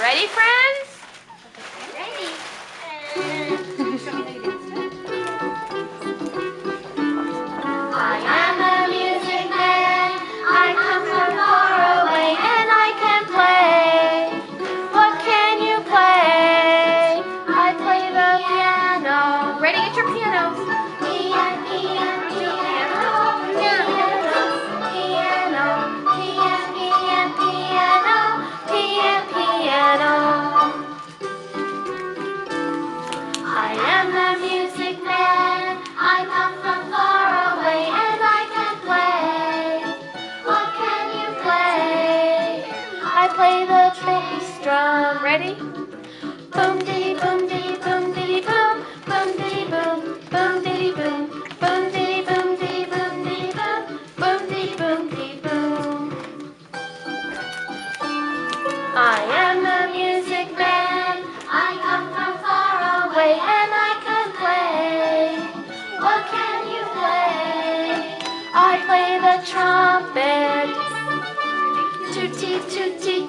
Ready, friends? Ready. I am a music man. I come from far away and I can play. What can you play? I play the piano. Ready, get your pianos. Piano, piano, piano, piano, piano, piano, piano. I am a music man. I come from far away and I can play. What can you play? I play the bass drum. Ready? Boom diddy boom diddy boom diddy boom. Boom diddy boom. Boom diddy boom. Boom diddy boom diddy boom diddy boom. Boom diddy boom diddy boom. I am a music man. I come from far away and I can play. What can you play? I play the trumpet. Tootie tootie